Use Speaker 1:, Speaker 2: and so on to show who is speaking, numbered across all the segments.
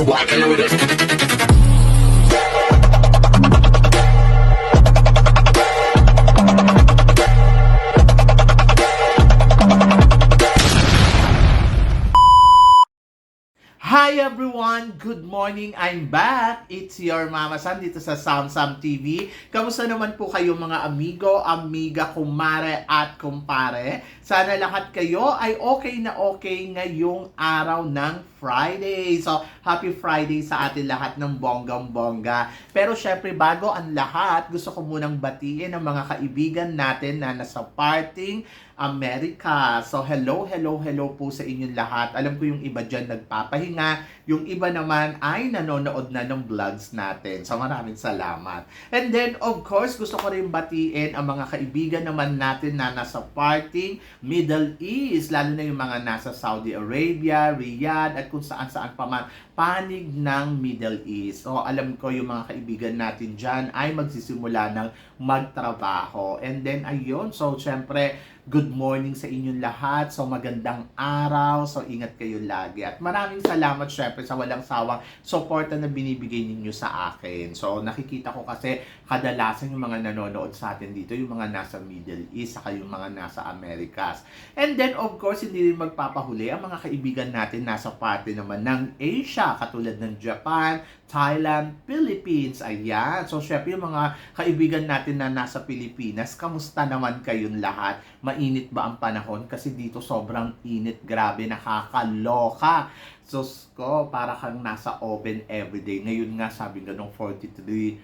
Speaker 1: rockin' with it.
Speaker 2: Hi everyone! Good morning! I'm back! It's your Mama Sam dito sa Sam TV. Kamusta naman po kayo mga amigo, amiga, kumare at kumpare? Sana lahat kayo ay okay na okay ngayong araw ng Friday. So, happy Friday sa atin lahat ng bonggang-bongga. Pero syempre bago ang lahat, gusto ko munang batiin ang mga kaibigan natin na nasa parting America. So, hello po sa inyong lahat. Alam ko yung iba dyan nagpapahinga, yung iba naman ay nanonood na ng vlogs natin. So, maraming salamat. And then, of course, gusto ko rin batiin ang mga kaibigan naman natin na nasa parting Middle East, lalo na yung mga nasa Saudi Arabia, Riyadh, at kung saan-saan pa man panig ng Middle East. So, alam ko yung mga kaibigan natin dyan ay magsisimula ng magtrabaho. And then, ayun. So, syempre, good morning sa inyong lahat. So, magandang araw. So, ingat kayo lagi. At maraming salamat syempre sa walang sawang suporta na binibigay ninyo sa akin. So, nakikita ko kasi kadalasan yung mga nanonood sa atin dito, yung mga nasa Middle East, saka yung mga nasa Americas. And then, of course, hindi rin magpapahuli ang mga kaibigan natin nasa parte naman ng Asia, katulad ng Japan, Thailand, Philippines. Ayan. So, syempre yung mga kaibigan natin na nasa Pilipinas, kamusta naman kayong lahat? Mainit ba ang panahon? Kasi dito sobrang init, grabe, nakakaloka. Sus ko, para kang nasa oven everyday. Ngayon nga sabi nga nung 43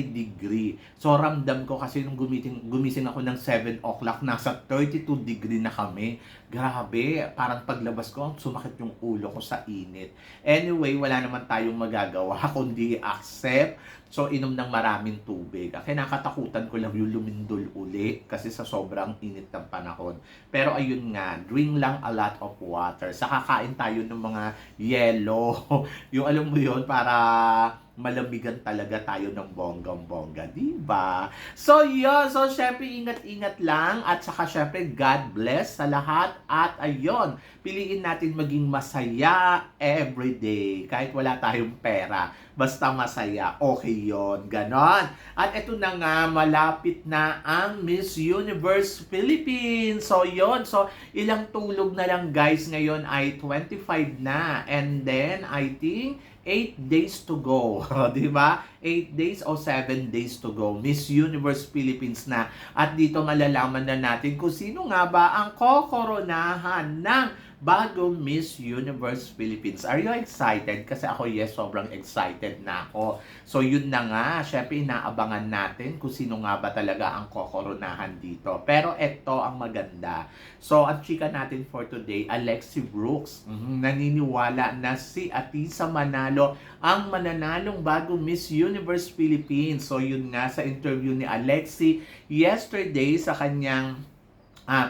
Speaker 2: degree. So, ramdam ko kasi nung gumising ako ng 7 o'clock, nasa 32 degree na kami. Grabe, parang paglabas ko, sumakit yung ulo ko sa init. Anyway, wala naman tayong magagawa kundi accept. So, inom ng maraming tubig. Kinakatakutan ko lang yung lumindol uli kasi sa sobrang init ng panahon. Pero ayun nga, drink lang a lot of water. Saka kain tayo ng mga yelo. Yung alam mo yun, para malamigan talaga tayo ng bonggang-bongga, di ba? So, yun. So, syempre, ingat-ingat lang. At saka, syempre, God bless sa lahat. At ayun, piliin natin maging masaya everyday. Kahit wala tayong pera. Basta masaya. Okay yon, ganon. At ito na nga, malapit na ang Miss Universe Philippines. So, yun. So, ilang tulog na lang, guys. Ngayon ay 25 na. And then, I think, 8 days to go. Di ba? 8 days o 7 days to go. Miss Universe Philippines na. At dito malalaman na natin kung sino nga ba ang kokoronahan ng bagong Miss Universe Philippines. Are you excited? Kasi ako, yes, sobrang excited na ako. So, yun na nga. Syempre, inaabangan natin kung sino nga ba talaga ang kokoronahan dito. Pero ito ang maganda. So, ang chika natin for today, Alexi Brooks. Naniniwala na si Atisa Manalo ang mananalong bagong Miss Universe Philippines. So, yun nga sa interview ni Alexi yesterday sa kanyang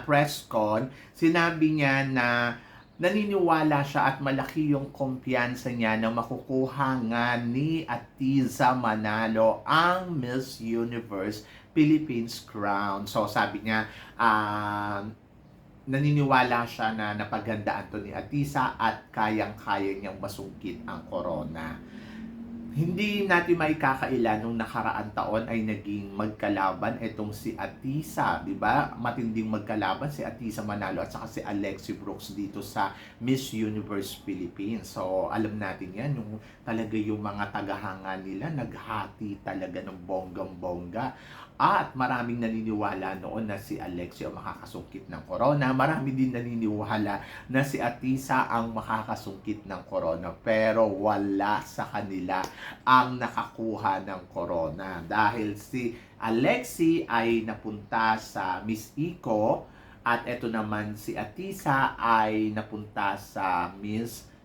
Speaker 2: press con, sinabi niya na naniniwala siya at malaki yung kumpiyansa niya na makukuha nga ni Atisa Manalo ang Miss Universe Philippines crown. So sabi niya, naniniwala siya na napaghandaan to ni Atisa at kayang-kaya niyang masungkit ang corona. Hindi natin maikakaila nung nakaraan taon ay naging magkalaban itong si Atisa, di ba? Matinding magkalaban si Atisa Manalo at saka si Alexi Brooks dito sa Miss Universe Philippines. So, alam natin yan, yung talaga yung mga tagahanga nila, naghati talaga ng bonggang-bongga. At maraming naniniwala noon na si Alexi ang makakasungkit ng corona. Marami din naniniwala na si Atisa ang makakasungkit ng corona. Pero wala sa kanila ang nakakuha ng corona. Dahil si Alexi ay napunta sa Miss Eco at eto naman si Atisa ay napunta sa Miss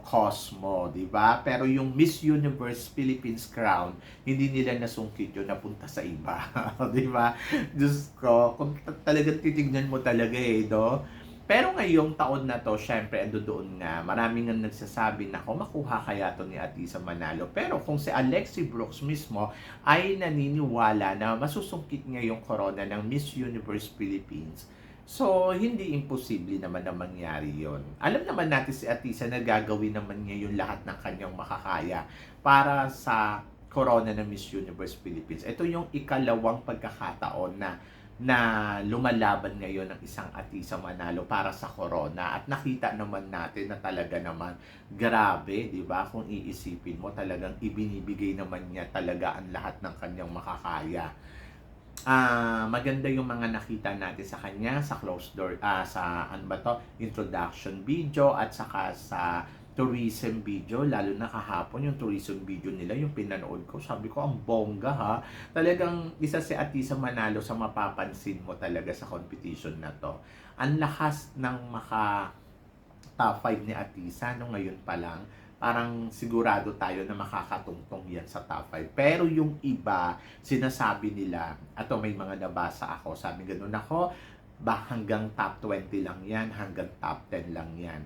Speaker 2: Cosmo, di ba? Pero yung Miss Universe Philippines crown, hindi nila nasungkit yun, napunta sa iba. Di ba? Diyos ko, kung talagang titignan mo talaga no? Pero ngayong taon na to, syempre, ando doon nga, maraming nga nagsasabi na makuha kaya to ni Atisa Manalo. Pero kung si Alexi Brooks mismo ay naniniwala na masusungkit niya yung corona ng Miss Universe Philippines, So, hindi imposible naman na mangyari yon. Alam naman natin si Atisa na gagawin naman niya yung lahat ng kanyang makakaya para sa corona ng Miss Universe Philippines. Ito yung ikalawang pagkakataon na lumalaban ngayon ng isang Atisa Manalo para sa corona, at nakita naman natin na talaga naman grabe, 'di ba? Kung iisipin mo, talagang ibinibigay naman niya talaga ang lahat ng kanyang makakaya. Maganda yung mga nakita natin sa kanya sa closed door, sa ano ba to, introduction video at saka sa tourism video, lalo na kahapon yung tourism video nila, yung pinanood ko, sabi ko ang bongga ha. Talagang isa si Atisa Manalo sa mapapansin mo talaga sa competition na to. Ang lakas ng maka top 5 ni Atisa no, ngayon pa lang parang sigurado tayo na makakatungtong yan sa top 5. Pero yung iba, sinasabi nila, ato may mga nabasa ako, sabi ganun ako, hanggang top 20 lang yan, hanggang top 10 lang yan.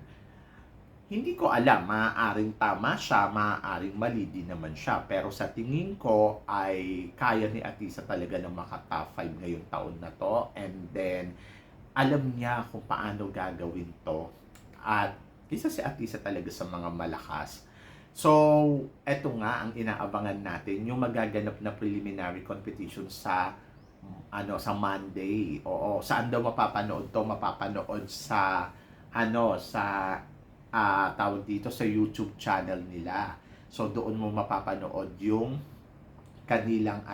Speaker 2: Hindi ko alam, maaaring tama siya, maaaring mali din naman siya. Pero sa tingin ko ay kaya ni Atisa talaga na maka-top 5 ngayong taon na to. And then, alam niya kung paano gagawin to. At isa si Atisa talaga sa mga malakas. So, eto nga ang inaabangan natin, yung magaganap na preliminary competition sa sa Monday. Oo, saan daw mapapanood to? Mapapanood sa sa tawag dito sa YouTube channel nila. So, doon mo mapapanood yung kanilang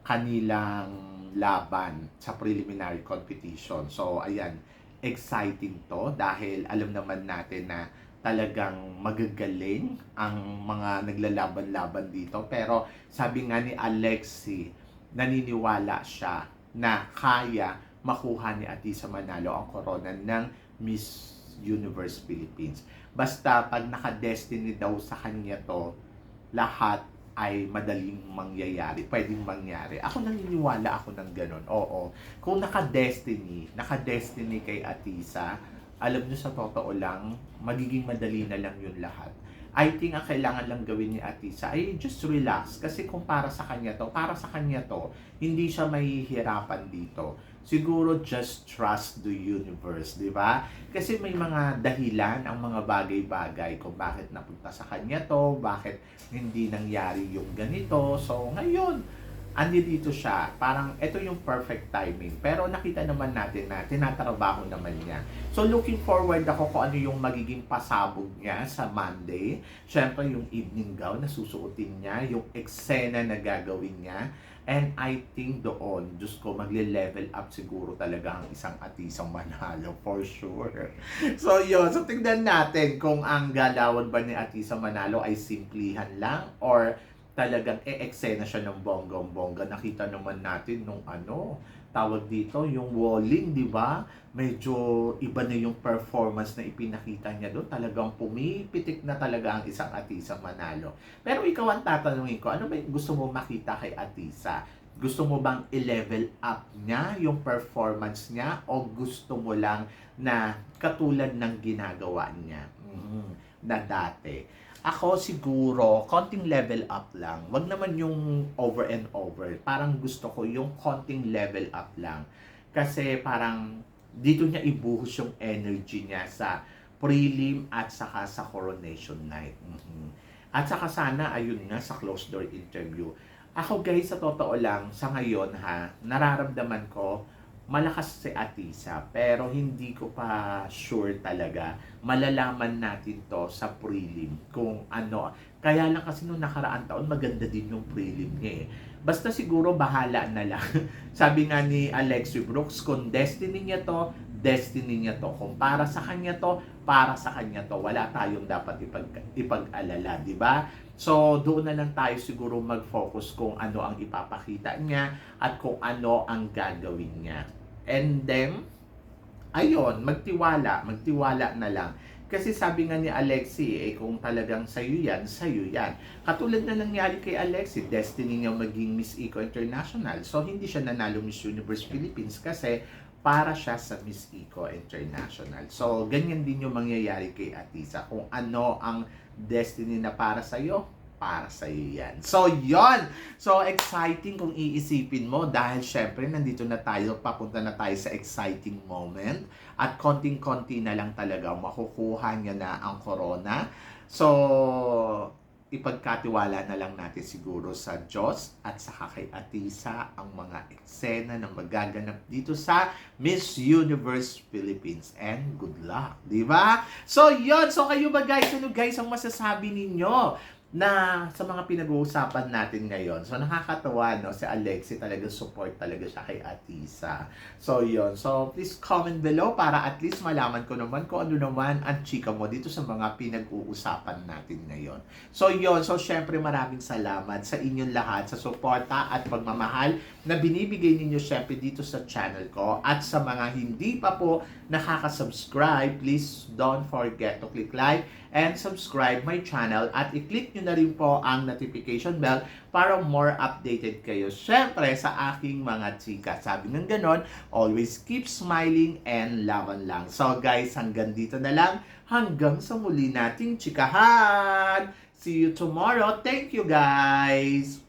Speaker 2: kanilang laban sa preliminary competition. So, ayan, exciting to dahil alam naman natin na talagang magagaling ang mga naglalaban-laban dito. Pero sabi nga ni Alexi, naniniwala siya na kaya makuha ni Atisa Manalo ang corona ng Miss Universe Philippines. Basta pag naka-destiny daw sa kanya to, lahat ay madaling mangyayari, pwedeng mangyari. Ako naniniwala ako ng ganun. Oo. Kung naka-destiny kay Atisa, alam nyo sa totoo lang, magiging madali na lang yun lahat. I think ang kailangan lang gawin ni Atisa ay just relax. Kasi kung para sa kanya to, hindi siya mahihirapan dito. Siguro just trust the universe, di ba? Kasi may mga dahilan ang mga bagay-bagay kung bakit napunta sa kanya to, bakit hindi nangyari yung ganito. So, ngayon, dito siya. Parang ito yung perfect timing. Pero nakita naman natin na tinatrabaho naman niya. So, looking forward ako kung ano yung magiging pasabog niya sa Monday. Siyempre, yung evening gown na susuotin niya, yung eksena na gagawin niya. And I think doon, Diyos ko, magle-level up siguro talaga ang isang Atisang Manalo, for sure. So yun, so tingnan natin kung ang galawan ba ni Atisa Manalo ay simplihan lang or talagang e-eksena siya ng bonggang-bongga. Nakita naman natin nung tawag dito, yung walling, di ba? Medyo iba na yung performance na ipinakita niya doon. Talagang pumipitik na talaga ang isang Atisa Manalo. Pero ikaw ang tatanungin ko, ano ba yung gusto mo makita kay Atisa? Gusto mo bang i-level up niya yung performance niya o gusto mo lang na katulad ng ginagawa niya na dati? Ako siguro, konting level up lang. Wag naman yung over and over. Parang gusto ko yung konting level up lang. Kasi parang dito niya ibuhos yung energy niya sa prelim at saka sa coronation night. At saka sana, ayun nga, sa closed door interview. Ako guys, sa totoo lang, sa ngayon nararamdaman ko, malakas si Atisa, pero hindi ko pa sure talaga. Malalaman natin to sa prelim kung ano. Kaya lang kasi nung nakaraan taon, maganda din yung prelim niya eh. Basta siguro bahala na lang. Sabi nga ni Alexi Brooks, kung destiny niya to, destiny niya to. Kung para sa kanya to, para sa kanya to. Wala tayong dapat ipag-alala, di ba? So, doon na lang tayo siguro mag-focus kung ano ang ipapakita niya at kung ano ang gagawin niya. And then, ayun, magtiwala na lang. Kasi sabi nga ni Alexi, kung talagang sa'yo yan, sa'yo yan. Katulad na nangyari kay Alexi, destiny niya maging Miss Eco International. So, hindi siya nanalo Miss Universe Philippines kasi para siya sa Miss Eco International. So, ganyan din yung mangyayari kay Atisa. Kung ano ang destiny na para sa'yo, para sa iyo yan. So, yon. So, exciting kung iisipin mo dahil syempre nandito na tayo, papunta na tayo sa exciting moment at konting-konti na lang talaga makukuha niya na ang corona. So, ipagkatiwala na lang natin siguro sa Diyos at sa kay Atisa ang mga eksena na magaganap dito sa Miss Universe Philippines. And good luck, di ba? So, yon. So, kayo ba guys? Ano guys ang masasabi ninyo na sa mga pinag-uusapan natin ngayon? So, nakakatawa, no? Si Alexi talaga support talaga siya kay Atisa. So, yon. So, please comment below para at least malaman ko naman kung ano naman ang chika mo dito sa mga pinag-uusapan natin ngayon. So, yon. So, syempre maraming salamat sa inyong lahat sa suporta at pagmamahal na binibigay ninyo syempre dito sa channel ko. At sa mga hindi pa po nakaka-subscribe, please don't forget to click like and subscribe my channel at i-click nyo na rin po ang notification bell para more updated kayo syempre sa aking mga chika. Sabi ng ganon, always keep smiling and laban lang. So guys, hanggang dito na lang. Hanggang sa muli nating chikahan. See you tomorrow. Thank you guys.